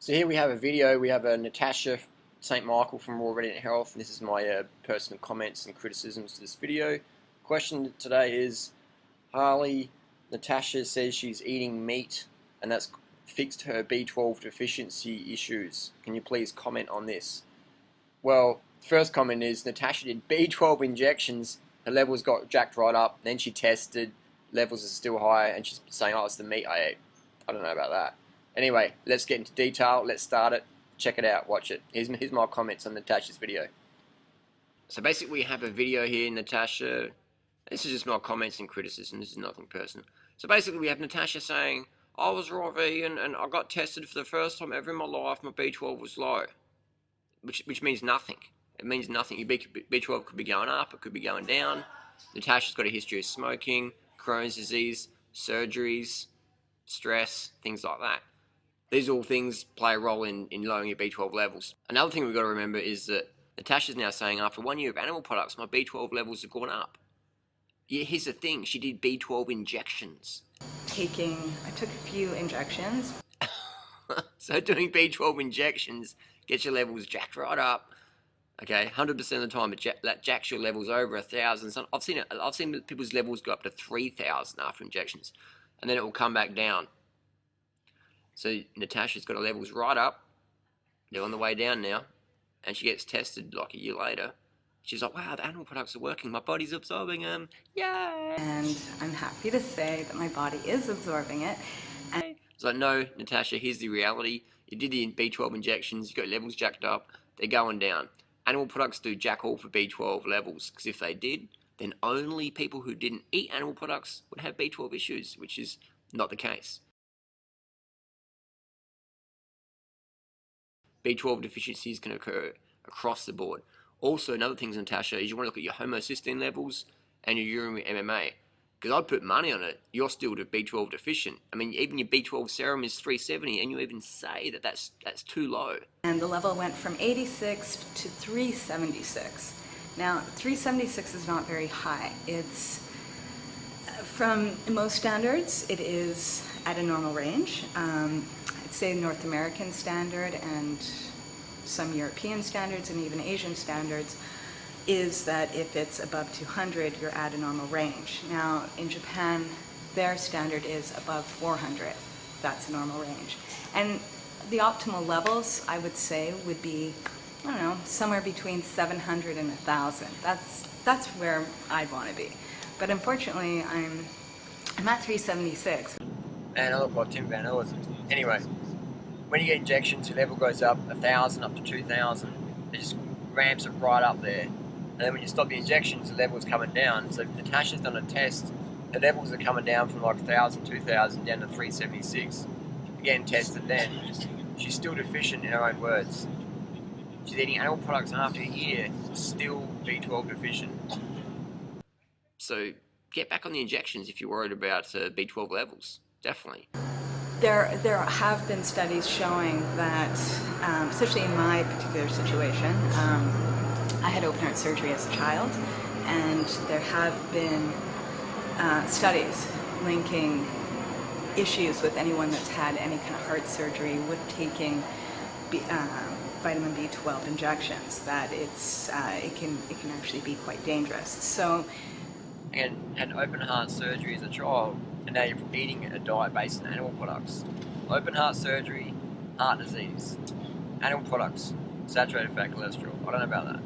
So here we have a video. We have a Natasha St Michael from Raw Radiant Health, and this is my personal comments and criticisms to this video. Question today is, Harley, Natasha says she's eating meat and that's fixed her B12 deficiency issues. Can you please comment on this? Well, first comment is Natasha did B12 injections, her levels got jacked right up, then she tested, levels are still high, and she's saying, oh, it's the meat I ate. I don't know about that. Anyway, let's get into detail, let's start it, check it out, watch it. Here's my comments on Natasha's video. So basically we have a video here, Natasha, this is just my comments and criticism, this is nothing personal. So basically we have Natasha saying, I was raw vegan and I got tested for the first time ever in my life, my B12 was low. Which means nothing. It means nothing. Your B12 could be going up, it could be going down. Natasha's got a history of smoking, Crohn's disease, surgeries, stress, things like that. These all things play a role in lowering your B12 levels. Another thing we've got to remember is that Natasha's now saying after 1 year of animal products, my B12 levels have gone up. Yeah, here's the thing, she did B12 injections. I took a few injections. So doing B12 injections gets your levels jacked right up. Okay, 100% of the time that jacks your levels over 1,000. I've seen people's levels go up to 3,000 after injections, and then it will come back down. So Natasha's got her levels right up. They're on the way down now, and she gets tested like a year later. She's like, wow, the animal products are working. My body's absorbing them. Yay! And I'm happy to say that my body is absorbing it. And it's like, no, Natasha, here's the reality. You did the B12 injections, you got levels jacked up, they're going down. Animal products do jack all for B12 levels, because if they did, then only people who didn't eat animal products would have B12 issues, which is not the case. B12 deficiencies can occur across the board. Also, another thing, Natasha, is you want to look at your homocysteine levels and your urinary MMA. Because I'd put money on it, you're still B12 deficient. I mean, even your B12 serum is 370, and you even say that that's too low. And the level went from 86 to 376. Now, 376 is not very high. It's, from most standards, it is at a normal range. I'd say North American standard and some European standards and even Asian standards is that if it's above 200, you're at a normal range. Now, in Japan, their standard is above 400. That's a normal range. And the optimal levels, I would say, would be, I don't know, somewhere between 700 and 1,000. That's where I'd want to be. But unfortunately, I'm at 376. And I look like Tim Van Ellis. Anyway, when you get injections, your level goes up 1,000 up to 2,000. It just ramps it right up there. And then when you stop the injections, the level's coming down. So Natasha's done a test, the levels are coming down from like 1,000, 2,000 down to 376. Again, tested then. She's still deficient in her own words. She's eating animal products after a year, still B12 deficient. So get back on the injections if you're worried about B12 levels, definitely. There have been studies showing that, especially in my particular situation, I had open heart surgery as a child, and there have been studies linking issues with anyone that's had any kind of heart surgery with taking vitamin B12 injections, that it can actually be quite dangerous. So, and had open heart surgery as a child, and now you're eating a diet based on animal products. Open heart surgery, heart disease, animal products, saturated fat, cholesterol. I don't know about that.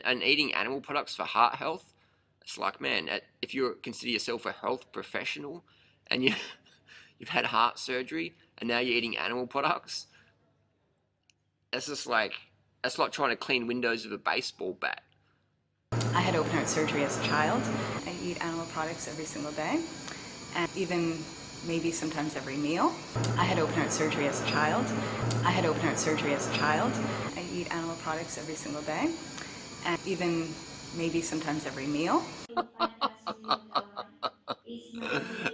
And eating animal products for heart health, it's like, man, if you consider yourself a health professional and you've had heart surgery and now you're eating animal products, that's like trying to clean windows with a baseball bat. I had open heart surgery as a child. I eat animal products every single day, and even maybe sometimes every meal. I had open heart surgery as a child. I had open heart surgery as a child. I eat animal products every single day, and even maybe sometimes every meal.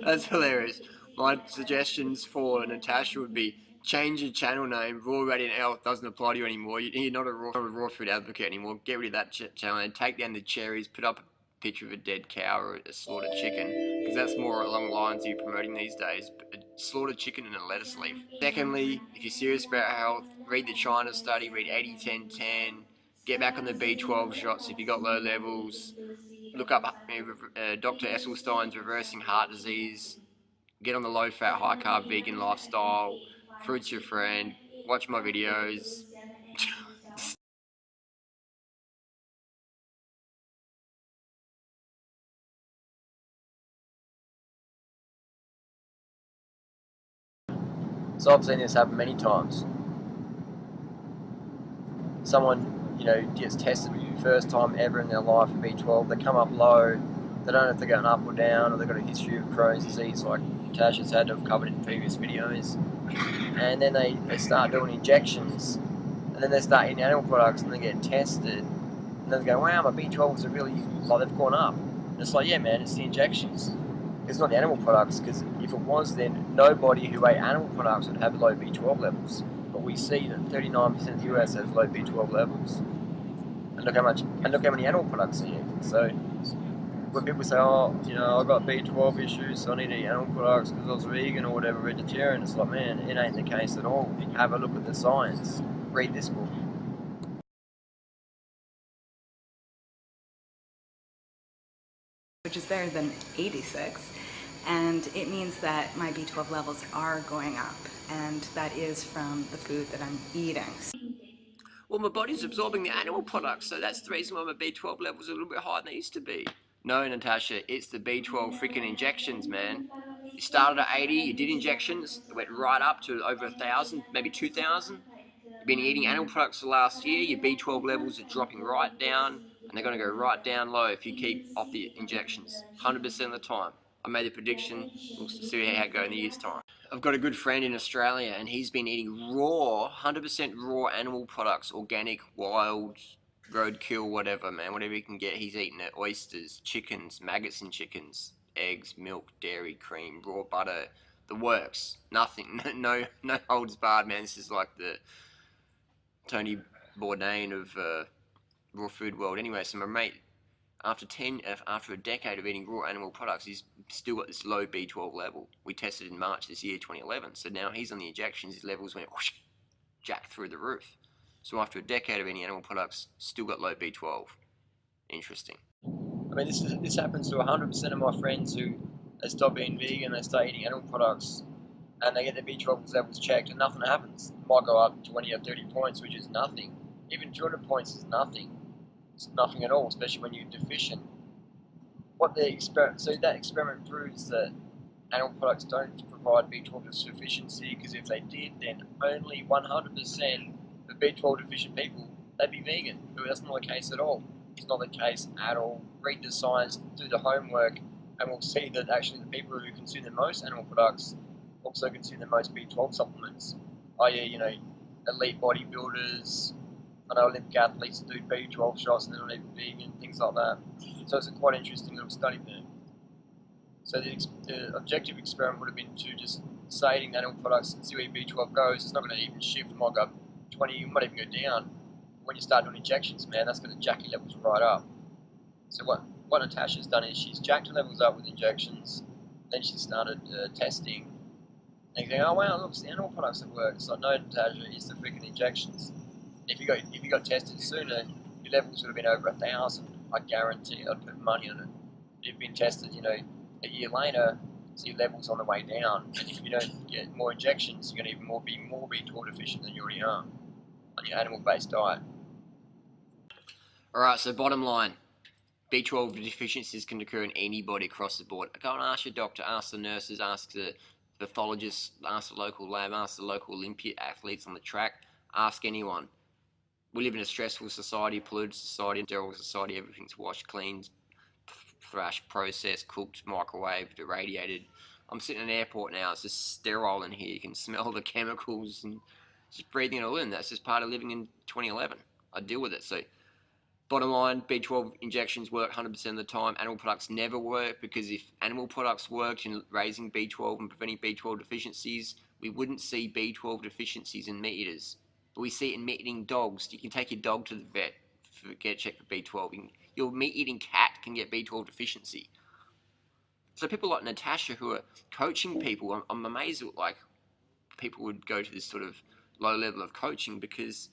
That's hilarious. My suggestions for Natasha would be change your channel name. Raw Radiant Health doesn't apply to you anymore. You're not a raw food advocate anymore. Get rid of that channel and take down the cherries. Put up a picture of a dead cow or a slaughtered chicken, because that's more along the lines you're promoting these days. A slaughtered chicken and a lettuce leaf. Secondly, if you're serious about health, read the China study, read 80-10-10, get back on the B12 shots if you got low levels, look up Dr. Esselstein's reversing heart disease, get on the low fat, high carb, vegan lifestyle, fruits your friend, watch my videos. So I've seen this happen many times. Someone, gets tested for the first time ever in their life for B12. They come up low. They don't know if they're going up or down, or they've got a history of Crohn's disease like Natasha's had to have covered in previous videos. And then they start doing injections, and then they start eating animal products, and they get tested, and then they go, wow, my B12s are really, like, they've gone up. And it's like, yeah, man, it's the injections. It's not the animal products, because if it was, then nobody who ate animal products would have low B12 levels. But we see that 39% of the US has low B12 levels. And look how many animal products are here. So when people say, oh, I've got B12 issues, so I need to eat animal products because I was vegan or whatever, vegetarian, it's like, man, it ain't the case at all. Have a look at the science. Read this book. which is better than 86, and it means that my B12 levels are going up, and that is from the food that I'm eating. Well, my body's absorbing the animal products, so that's the reason why my B12 levels are a little bit higher than they used to be. No, Natasha, it's the B12 freaking injections, man. You started at 80, you did injections, it went right up to over 1,000, maybe 2,000. You've been eating animal products for the last year, your B12 levels are dropping right down, and they're going to go right down low if you keep off the injections, 100% of the time. I made the prediction, we'll see how it goes in a year's time. I've got a good friend in Australia, and he's been eating raw, 100% raw animal products, organic, wild, roadkill, whatever, man, whatever he can get, he's eating it. Oysters, chickens, maggots in chickens, eggs, milk, dairy, cream, raw butter, the works. Nothing, no holds barred, man. This is like the Tony Bourdain of raw food world. Anyway, so my mate, after a decade of eating raw animal products, he's still got this low B12 level. We tested in March this year, 2011. So now he's on the injections. His levels went whoosh, jack through the roof. So after a decade of eating animal products, still got low B12. Interesting. I mean, this happens to 100% of my friends who they stop being vegan, they start eating animal products, and they get their B12 levels checked, and nothing happens. It might go up 20 or 30 points, which is nothing. Even 200 points is nothing. It's nothing at all, especially when you're deficient. So that experiment proves that animal products don't provide B12 sufficiency, because if they did, then only 100% of B12 deficient people, they'd be vegan. But that's not the case at all. It's not the case at all. Read the science, do the homework, and we'll see that actually the people who consume the most animal products also consume the most B12 supplements. I.e., elite bodybuilders, I know Olympic athletes do B12 shots and they're not even vegan, things like that. So it's a quite interesting little study there. So the objective experiment would have been to just start eating animal products and see where B12 goes. It's not going to even shift. It might go up 20, it might even go down. When you start doing injections, man, that's going to jack your levels right up. So what Natasha's done is she's jacked her levels up with injections, then she started testing. And you think, oh wow, look, it's the animal products that work. So no, Natasha, it's the freaking injections. If you got tested sooner, your levels would have been over 1,000. I guarantee. I'd put money on it. If you've been tested, a year later, so your levels on the way down. And if you don't get more injections, you're going to even be more B12 deficient than you already are on your animal-based diet. All right. So bottom line, B12 deficiencies can occur in anybody across the board. Go and ask your doctor, ask the nurses, ask the pathologists, ask the local lab, ask the local Olympic athletes on the track, ask anyone. We live in a stressful society, polluted society, sterile society. Everything's washed, cleaned, thrashed, processed, cooked, microwaved, irradiated. I'm sitting in an airport now. It's just sterile in here. You can smell the chemicals and just breathing it all in. That's just part of living in 2011. I deal with it. So bottom line, B12 injections work 100% of the time. Animal products never work, because if animal products worked in raising B12 and preventing B12 deficiencies, we wouldn't see B12 deficiencies in meat eaters. But we see it in meat eating dogs. You can take your dog to the vet, get checked for B12. You your meat-eating cat can get B12 deficiency. So people like Natasha who are coaching people, I'm amazed at like people would go to this sort of low level of coaching because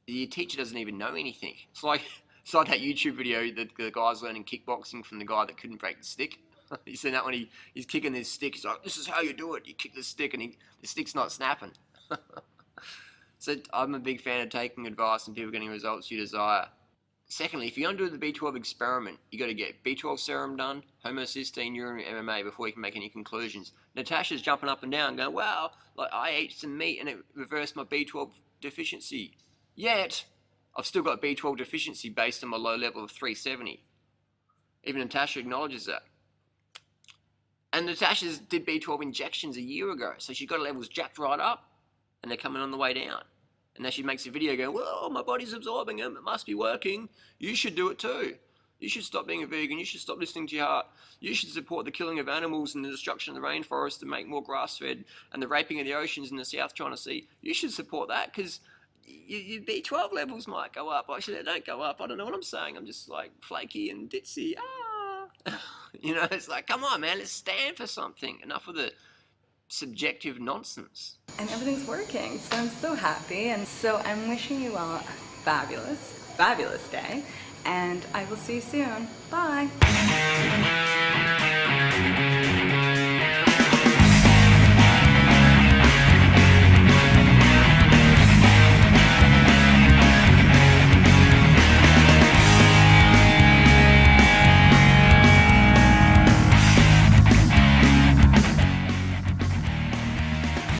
your teacher doesn't even know anything. It's like that YouTube video that the guy's learning kickboxing from the guy that couldn't break the stick. You seen that when he's kicking this stick, he's like, this is how you do it. You kick the stick and the stick's not snapping. So I'm a big fan of taking advice and people getting results you desire. Secondly, if you're going to do the B12 experiment, you got to get B12 serum done, homocysteine, urine, MMA before you can make any conclusions. Natasha's jumping up and down going, wow, like I ate some meat and it reversed my B12 deficiency. Yet, I've still got B12 deficiency based on my low level of 370. Even Natasha acknowledges that. And Natasha's did B12 injections a year ago, so she got her levels jacked right up, and they're coming on the way down. And now she makes a video going, well, my body's absorbing them, it must be working. You should do it too. You should stop being a vegan, you should stop listening to your heart. You should support the killing of animals and the destruction of the rainforest to make more grass-fed and the raping of the oceans in the South China Sea. You should support that because your B12 levels might go up. Actually, they don't go up. I don't know what I'm saying. I'm just like flaky and ditzy. You know, it's like, come on, man, let's stand for something. Enough of the subjective nonsense. And everything's working, so I'm so happy. And so I'm wishing you all a fabulous, fabulous day. And I will see you soon. Bye.